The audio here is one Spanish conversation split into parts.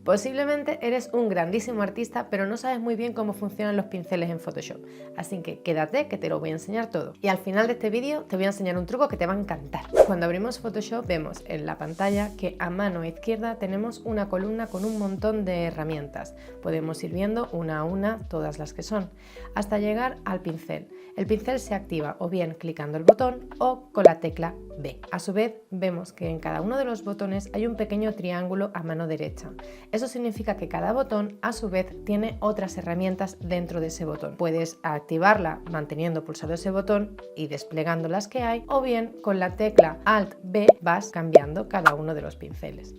Posiblemente eres un grandísimo artista, pero no sabes muy bien cómo funcionan los pinceles en Photoshop, así que quédate que te lo voy a enseñar todo. Y al final de este vídeo te voy a enseñar un truco que te va a encantar. Cuando abrimos Photoshop vemos en la pantalla que a mano izquierda tenemos una columna con un montón de herramientas. Podemos ir viendo una a una todas las que son, hasta llegar al pincel. El pincel se activa o bien clicando el botón o con la tecla B. A su vez vemos que en cada uno de los botones hay un pequeño triángulo a mano derecha. Eso significa que cada botón a su vez tiene otras herramientas dentro de ese botón. Puedes activarla manteniendo pulsado ese botón y desplegando las que hay, o bien con la tecla Alt B vas cambiando cada uno de los pinceles.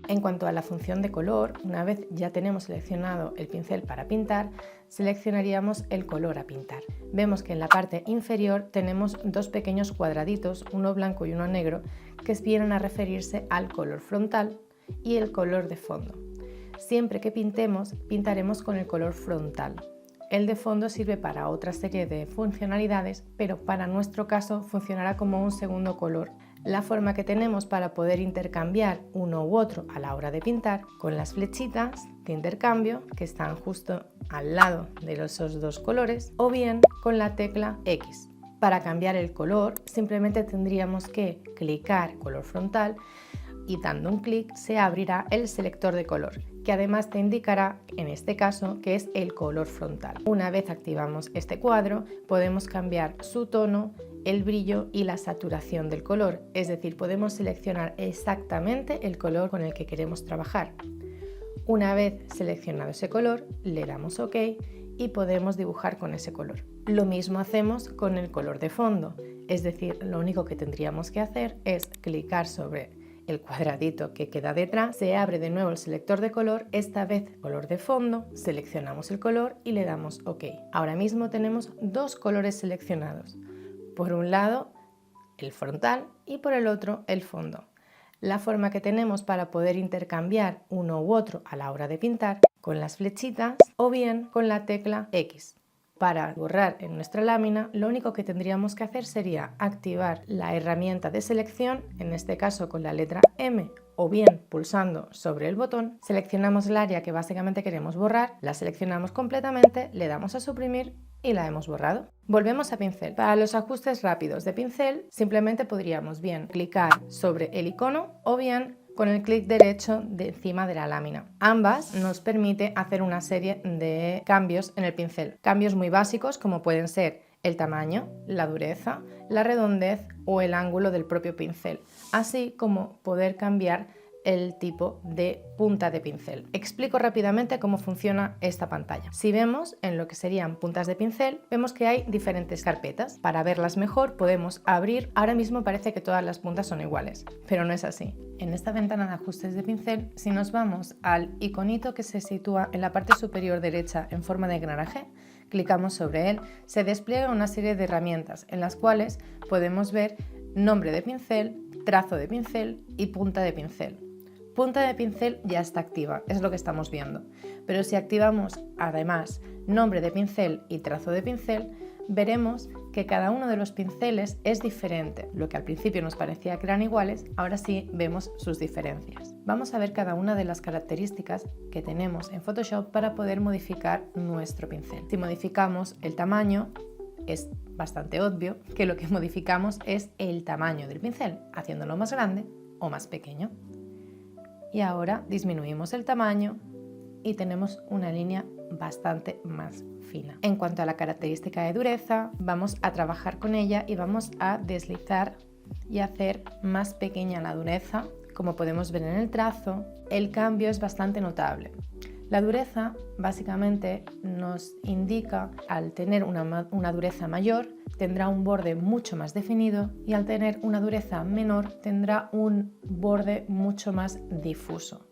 En cuanto a la función de color, una vez ya tenemos seleccionado el pincel para pintar, seleccionaríamos el color a pintar. Vemos que en la parte inferior tenemos dos pequeños cuadraditos, uno blanco y uno negro, que vienen a referirse al color frontal y el color de fondo. Siempre que pintemos, pintaremos con el color frontal. El de fondo sirve para otra serie de funcionalidades, pero para nuestro caso funcionará como un segundo color. La forma que tenemos para poder intercambiar uno u otro a la hora de pintar, con las flechitas de intercambio que están justo al lado de esos dos colores, o bien con la tecla X. Para cambiar el color simplemente tendríamos que clicar color frontal y dando un clic se abrirá el selector de color, que además te indicará, en este caso, que es el color frontal. Una vez activamos este cuadro, podemos cambiar su tono, el brillo y la saturación del color, es decir, podemos seleccionar exactamente el color con el que queremos trabajar. Una vez seleccionado ese color, le damos OK y podemos dibujar con ese color. Lo mismo hacemos con el color de fondo, es decir, lo único que tendríamos que hacer es clicar sobre el cuadradito que queda detrás, se abre de nuevo el selector de color, esta vez color de fondo, seleccionamos el color y le damos OK. Ahora mismo tenemos dos colores seleccionados, por un lado el frontal y por el otro el fondo. La forma que tenemos para poder intercambiar uno u otro a la hora de pintar, con las flechitas o bien con la tecla X. Para borrar en nuestra lámina, lo único que tendríamos que hacer sería activar la herramienta de selección, en este caso con la letra M, o bien pulsando sobre el botón, seleccionamos el área que básicamente queremos borrar, la seleccionamos completamente, le damos a suprimir y la hemos borrado. Volvemos a pincel. Para los ajustes rápidos de pincel, simplemente podríamos bien clicar sobre el icono o bien con el clic derecho de encima de la lámina. Ambas nos permite hacer una serie de cambios en el pincel. Cambios muy básicos como pueden ser el tamaño, la dureza, la redondez o el ángulo del propio pincel, así como poder cambiar el tipo de punta de pincel. Explico rápidamente cómo funciona esta pantalla. Si vemos en lo que serían puntas de pincel, vemos que hay diferentes carpetas. Para verlas mejor podemos abrir, ahora mismo parece que todas las puntas son iguales, pero no es así. En esta ventana de ajustes de pincel, si nos vamos al iconito que se sitúa en la parte superior derecha en forma de engranaje, clicamos sobre él, se despliega una serie de herramientas en las cuales podemos ver nombre de pincel, trazo de pincel y punta de pincel. Punta de pincel ya está activa, es lo que estamos viendo, pero si activamos además nombre de pincel y trazo de pincel, veremos que cada uno de los pinceles es diferente. Lo que al principio nos parecía que eran iguales, ahora sí vemos sus diferencias. Vamos a ver cada una de las características que tenemos en Photoshop para poder modificar nuestro pincel. Si modificamos el tamaño, es bastante obvio que lo que modificamos es el tamaño del pincel, haciéndolo más grande o más pequeño. Y ahora disminuimos el tamaño y tenemos una línea bastante más fina. En cuanto a la característica de dureza, vamos a trabajar con ella y vamos a deslizar y hacer más pequeña la dureza. Como podemos ver en el trazo, el cambio es bastante notable. La dureza básicamente nos indica, al tener una dureza mayor, tendrá un borde mucho más definido y al tener una dureza menor tendrá un borde mucho más difuso.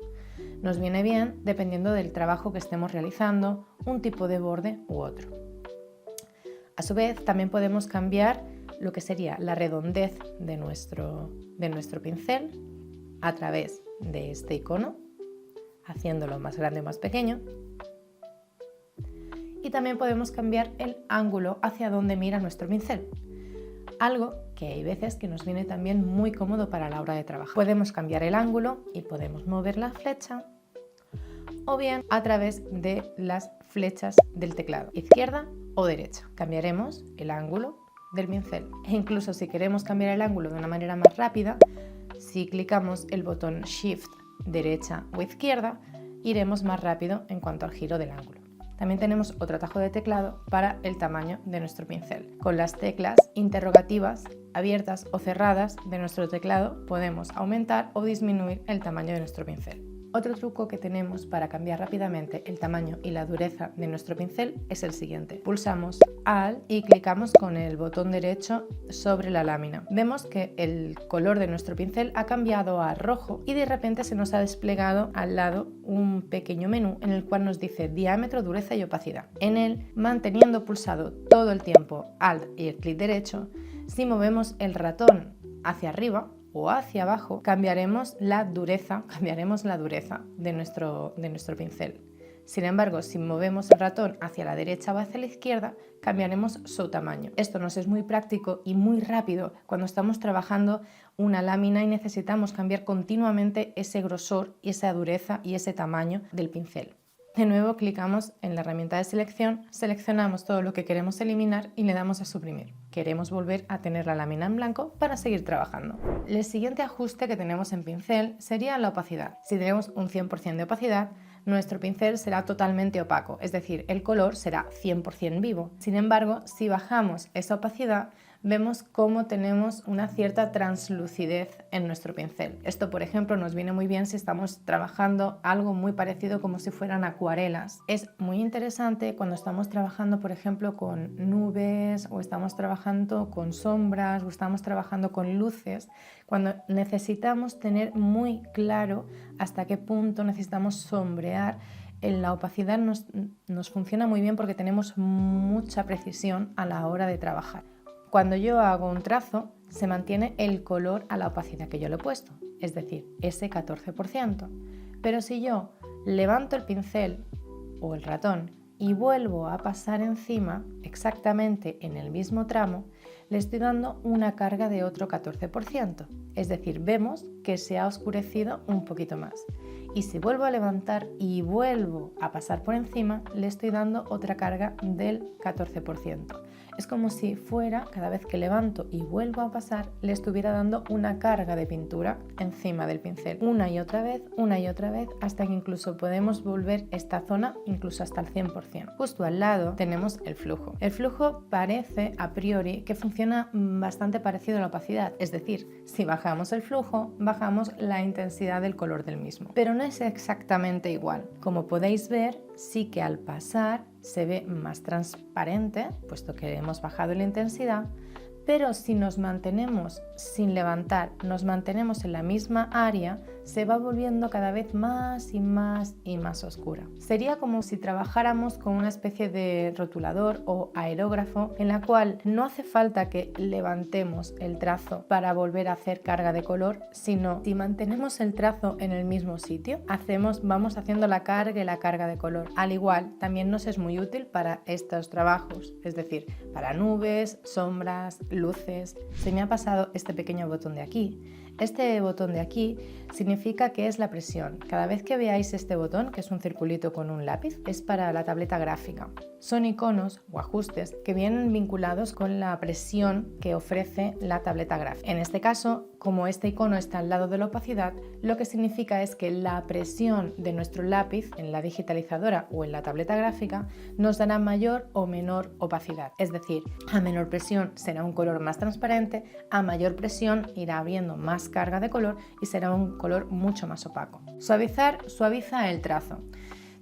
Nos viene bien dependiendo del trabajo que estemos realizando, un tipo de borde u otro. A su vez, también podemos cambiar lo que sería la redondez de nuestro pincel a través de este icono, haciéndolo más grande o más pequeño. Y también podemos cambiar el ángulo hacia donde mira nuestro pincel. Algo que hay veces que nos viene también muy cómodo para la hora de trabajar. Podemos cambiar el ángulo y podemos mover la flecha, o bien a través de las flechas del teclado, izquierda o derecha. Cambiaremos el ángulo del pincel. E incluso si queremos cambiar el ángulo de una manera más rápida, si clicamos el botón Shift derecha o izquierda, iremos más rápido en cuanto al giro del ángulo. También tenemos otro atajo de teclado para el tamaño de nuestro pincel. Con las teclas interrogativas abiertas o cerradas de nuestro teclado podemos aumentar o disminuir el tamaño de nuestro pincel. Otro truco que tenemos para cambiar rápidamente el tamaño y la dureza de nuestro pincel es el siguiente. Pulsamos Alt y clicamos con el botón derecho sobre la lámina. Vemos que el color de nuestro pincel ha cambiado a rojo y de repente se nos ha desplegado al lado un pequeño menú en el cual nos dice diámetro, dureza y opacidad. En él, manteniendo pulsado todo el tiempo Alt y el clic derecho, si movemos el ratón hacia arriba o hacia abajo, cambiaremos la dureza de nuestro pincel. Sin embargo, si movemos el ratón hacia la derecha o hacia la izquierda, cambiaremos su tamaño. Esto nos es muy práctico y muy rápido cuando estamos trabajando una lámina y necesitamos cambiar continuamente ese grosor y esa dureza y ese tamaño del pincel. De nuevo clicamos en la herramienta de selección, seleccionamos todo lo que queremos eliminar y le damos a suprimir. Queremos volver a tener la lámina en blanco para seguir trabajando. El siguiente ajuste que tenemos en pincel sería la opacidad. Si tenemos un 100% de opacidad, nuestro pincel será totalmente opaco, es decir, el color será 100% vivo. Sin embargo, si bajamos esa opacidad, vemos cómo tenemos una cierta translucidez en nuestro pincel. Esto, por ejemplo, nos viene muy bien si estamos trabajando algo muy parecido como si fueran acuarelas. Es muy interesante cuando estamos trabajando, por ejemplo, con nubes o estamos trabajando con sombras o estamos trabajando con luces, cuando necesitamos tener muy claro hasta qué punto necesitamos sombrear. En la opacidad nos funciona muy bien porque tenemos mucha precisión a la hora de trabajar. Cuando yo hago un trazo, se mantiene el color a la opacidad que yo le he puesto, es decir, ese 14%. Pero si yo levanto el pincel o el ratón y vuelvo a pasar encima, exactamente en el mismo tramo, le estoy dando una carga de otro 14%. Es decir, vemos que se ha oscurecido un poquito más. Y si vuelvo a levantar y vuelvo a pasar por encima, le estoy dando otra carga del 14%. Es como si fuera, cada vez que levanto y vuelvo a pasar, le estuviera dando una carga de pintura encima del pincel. Una y otra vez, hasta que incluso podemos volver esta zona incluso hasta el 100%. Justo al lado tenemos el flujo. El flujo parece a priori que funciona bastante parecido a la opacidad. Es decir, si bajamos el flujo, bajamos la intensidad del color del mismo. Pero no es exactamente igual. Como podéis ver, sí que al pasar se ve más transparente, puesto que hemos bajado la intensidad, pero si nos mantenemos sin levantar, nos mantenemos en la misma área, se va volviendo cada vez más y más y más oscura. Sería como si trabajáramos con una especie de rotulador o aerógrafo en la cual no hace falta que levantemos el trazo para volver a hacer carga de color, sino si mantenemos el trazo en el mismo sitio, vamos haciendo la carga y la carga de color. Al igual, también nos es muy útil para estos trabajos, es decir, para nubes, sombras, luces. Se me ha pasado este pequeño botón de aquí. Este botón de aquí significa que es la presión. Cada vez que veáis este botón, que es un circulito con un lápiz, es para la tableta gráfica. Son iconos o ajustes que vienen vinculados con la presión que ofrece la tableta gráfica. En este caso, como este icono está al lado de la opacidad, lo que significa es que la presión de nuestro lápiz en la digitalizadora o en la tableta gráfica nos dará mayor o menor opacidad. Es decir, a menor presión será un color más transparente, a mayor presión irá abriendo más carga de color y será un color mucho más opaco. Suavizar suaviza el trazo.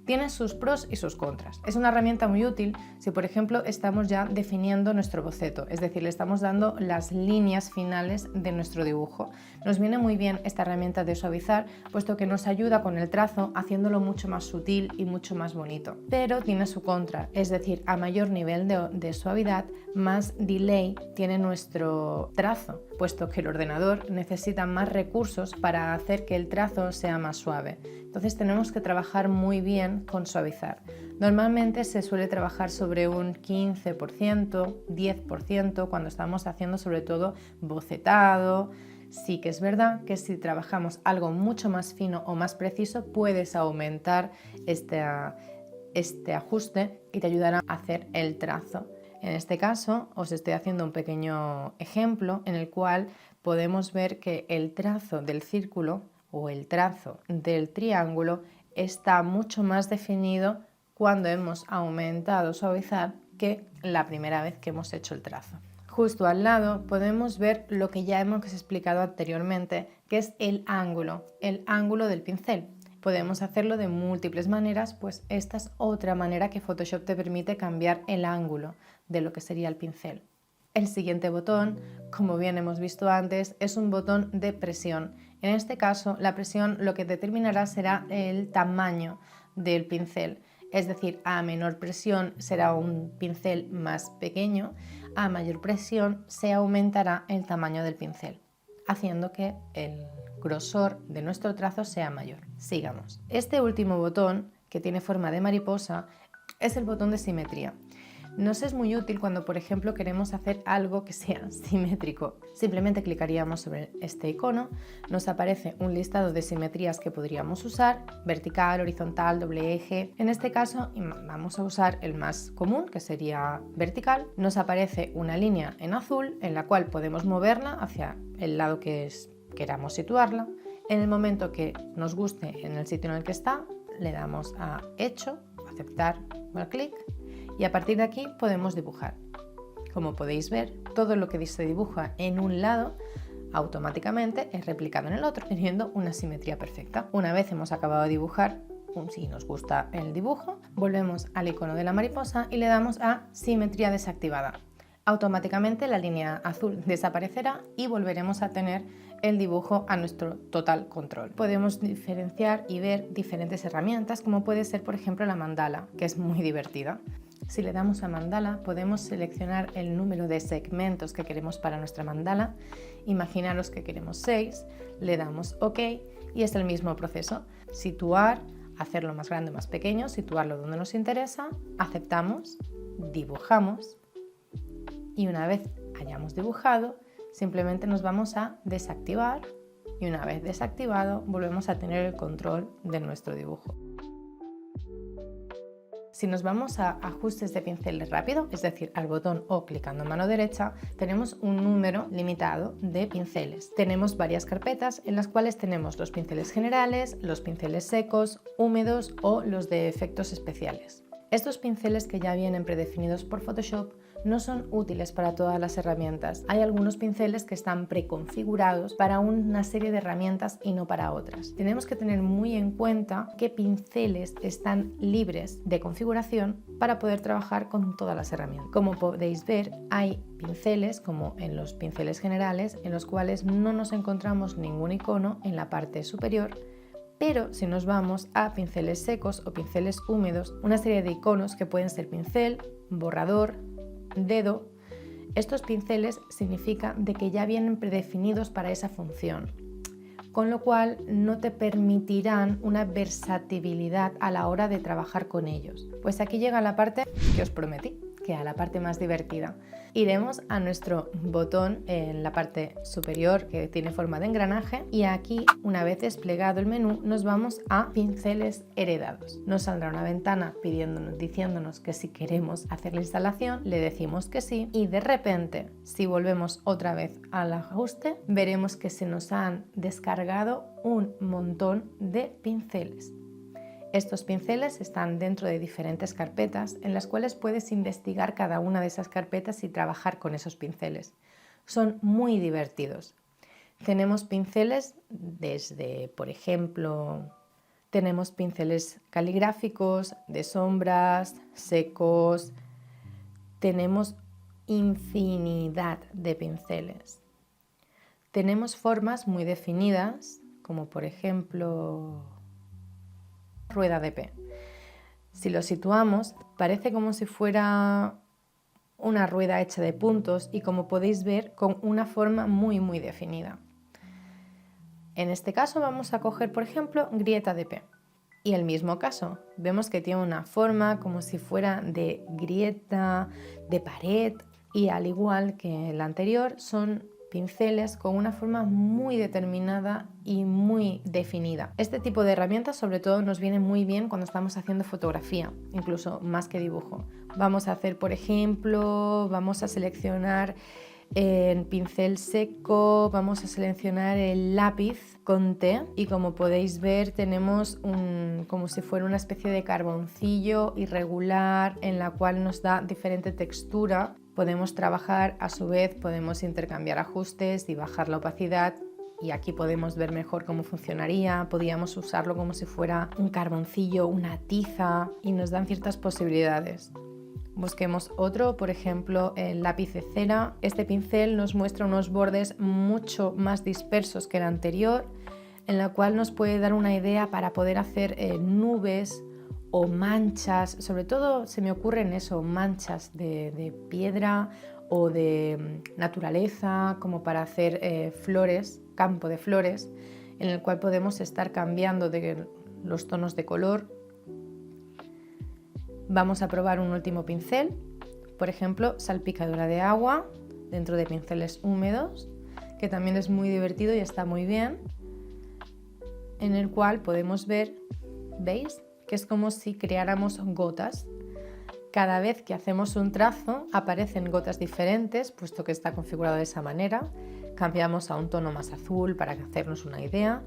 Tiene sus pros y sus contras. Es una herramienta muy útil si, por ejemplo, estamos ya definiendo nuestro boceto, es decir, le estamos dando las líneas finales de nuestro dibujo. Nos viene muy bien esta herramienta de suavizar, puesto que nos ayuda con el trazo, haciéndolo mucho más sutil y mucho más bonito. Pero tiene su contra, es decir, a mayor nivel de suavidad, más delay tiene nuestro trazo, puesto que el ordenador necesita más recursos para hacer que el trazo sea más suave. Entonces tenemos que trabajar muy bien con suavizar. Normalmente se suele trabajar sobre un 15%, 10% cuando estamos haciendo sobre todo bocetado. Sí que es verdad que si trabajamos algo mucho más fino o más preciso, puedes aumentar este ajuste y te ayudará a hacer el trazo. En este caso os estoy haciendo un pequeño ejemplo en el cual podemos ver que el trazo del círculo o el trazo del triángulo está mucho más definido cuando hemos aumentado suavizar que la primera vez que hemos hecho el trazo. Justo al lado podemos ver lo que ya hemos explicado anteriormente, que es el ángulo del pincel. Podemos hacerlo de múltiples maneras, pues esta es otra manera que Photoshop te permite cambiar el ángulo de lo que sería el pincel. El siguiente botón, como bien hemos visto antes, es un botón de presión. En este caso, la presión lo que determinará será el tamaño del pincel. Es decir, a menor presión será un pincel más pequeño, a mayor presión se aumentará el tamaño del pincel, haciendo que el grosor de nuestro trazo sea mayor. Sigamos. Este último botón, que tiene forma de mariposa, es el botón de simetría. Nos es muy útil cuando, por ejemplo, queremos hacer algo que sea simétrico. Simplemente clicaríamos sobre este icono, nos aparece un listado de simetrías que podríamos usar, vertical, horizontal, doble eje. En este caso vamos a usar el más común, que sería vertical. Nos aparece una línea en azul en la cual podemos moverla hacia el lado que queramos situarla. En el momento que nos guste en el sitio en el que está, le damos a hecho, aceptar o al clic. Y a partir de aquí podemos dibujar. Como podéis ver, todo lo que se dibuja en un lado automáticamente es replicado en el otro, teniendo una simetría perfecta. Una vez hemos acabado de dibujar, si nos gusta el dibujo, volvemos al icono de la mariposa y le damos a simetría desactivada. Automáticamente la línea azul desaparecerá y volveremos a tener el dibujo a nuestro total control. Podemos diferenciar y ver diferentes herramientas, como puede ser, por ejemplo, la mandala, que es muy divertida. Si le damos a mandala, podemos seleccionar el número de segmentos que queremos para nuestra mandala. Imaginaros que queremos 6, le damos OK y es el mismo proceso. Situar, hacerlo más grande o más pequeño, situarlo donde nos interesa, aceptamos, dibujamos y una vez hayamos dibujado, simplemente nos vamos a desactivar y una vez desactivado volvemos a tener el control de nuestro dibujo. Si nos vamos a ajustes de pinceles rápido, es decir, al botón o clicando en mano derecha, tenemos un número limitado de pinceles. Tenemos varias carpetas en las cuales tenemos los pinceles generales, los pinceles secos, húmedos o los de efectos especiales. Estos pinceles que ya vienen predefinidos por Photoshop no son útiles para todas las herramientas. Hay algunos pinceles que están preconfigurados para una serie de herramientas y no para otras. Tenemos que tener muy en cuenta qué pinceles están libres de configuración para poder trabajar con todas las herramientas. Como podéis ver, hay pinceles, como en los pinceles generales, en los cuales no nos encontramos ningún icono en la parte superior. Pero si nos vamos a pinceles secos o pinceles húmedos, una serie de iconos que pueden ser pincel, borrador, dedo, estos pinceles significa de que ya vienen predefinidos para esa función, con lo cual no te permitirán una versatilidad a la hora de trabajar con ellos. Pues aquí llega la parte que os prometí, que a la parte más divertida. Iremos a nuestro botón en la parte superior que tiene forma de engranaje y aquí, una vez desplegado el menú, nos vamos a pinceles heredados. Nos saldrá una ventana diciéndonos que si queremos hacer la instalación, le decimos que sí y de repente, si volvemos otra vez al ajuste, veremos que se nos han descargado un montón de pinceles. Estos pinceles están dentro de diferentes carpetas en las cuales puedes investigar cada una de esas carpetas y trabajar con esos pinceles. Son muy divertidos. Tenemos pinceles desde, por ejemplo, tenemos pinceles caligráficos, de sombras, secos. Tenemos infinidad de pinceles. Tenemos formas muy definidas, como por ejemplo rueda de P. Si lo situamos, parece como si fuera una rueda hecha de puntos y, como podéis ver, con una forma muy definida. En este caso vamos a coger, por ejemplo, grieta de P Y el mismo caso, vemos que tiene una forma como si fuera de grieta, de pared, y al igual que el anterior, son pinceles con una forma muy determinada y muy definida. Este tipo de herramientas sobre todo nos viene muy bien cuando estamos haciendo fotografía, incluso más que dibujo. Vamos a hacer, por ejemplo, vamos a seleccionar en pincel seco, vamos a seleccionar el lápiz con T y como podéis ver tenemos como si fuera una especie de carboncillo irregular en la cual nos da diferente textura. Podemos trabajar, a su vez podemos intercambiar ajustes y bajar la opacidad, y aquí podemos ver mejor cómo funcionaría. Podríamos usarlo como si fuera un carboncillo, una tiza, y nos dan ciertas posibilidades. Busquemos otro, por ejemplo el lápiz de cera. Este pincel nos muestra unos bordes mucho más dispersos que el anterior, en la cual nos puede dar una idea para poder hacer nubes o manchas. Sobre todo se me ocurren eso, manchas de piedra o de naturaleza, como para hacer flores, campo de flores, en el cual podemos estar cambiando de los tonos de color. Vamos a probar un último pincel, por ejemplo salpicadura de agua dentro de pinceles húmedos, que también es muy divertido y está muy bien, en el cual podemos ver, ¿veis? Que es como si creáramos gotas. Cada vez que hacemos un trazo aparecen gotas diferentes, puesto que está configurado de esa manera. Cambiamos a un tono más azul para hacernos una idea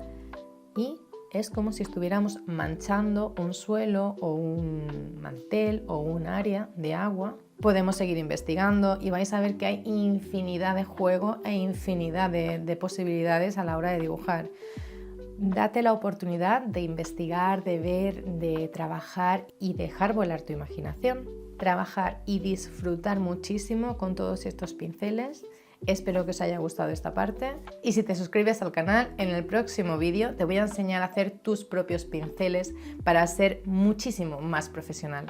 y es como si estuviéramos manchando un suelo o un mantel o un área de agua. Podemos seguir investigando y vais a ver que hay infinidad de juego e infinidad de posibilidades a la hora de dibujar. Date la oportunidad de investigar, de ver, de trabajar y dejar volar tu imaginación. Trabajar y disfrutar muchísimo con todos estos pinceles. Espero que os haya gustado esta parte y si te suscribes al canal, en el próximo vídeo te voy a enseñar a hacer tus propios pinceles para ser muchísimo más profesional.